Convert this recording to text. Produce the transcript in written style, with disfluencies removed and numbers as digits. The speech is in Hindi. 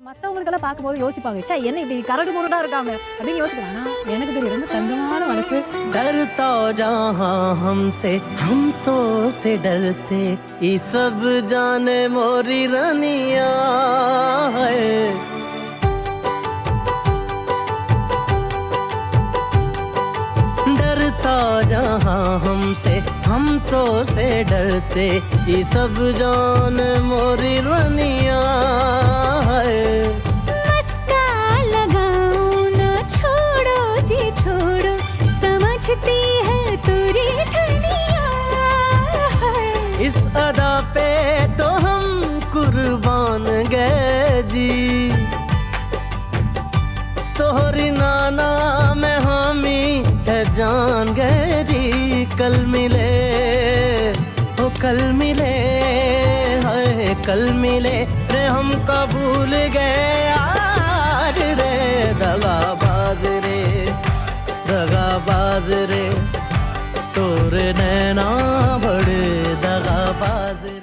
மத்தவங்களுக்கெல்லாம் பார்க்கும்போது யோசிப்பாங்க, ச்சே என்ன இப்படி கரடு முரடா இருக்காங்க அப்படின்னு யோசிப்பாங்க. ஆனா எனக்கு தெரியும் ரொம்ப தங்கமான மனசு. डरता जहां हमसे हम तो से डरते ये सब जाने मोरी रनिया है। डरता जहां हमसे हम तो से डरते ये सब जान मोरी रनिया है। मस्का लगाओ ना छोड़ो जी छोड़ो समझती है तुरी धनिया है। इस अदा पे तो हम कुर्बान गए जी तोहरी नाना में हामी है जान गए जी। कल मिले हो कल मिले हाय कल मिले रे हमका भूल गए यार रे दगाबाज रे तोरे नैना बड़े दगाबाज रे।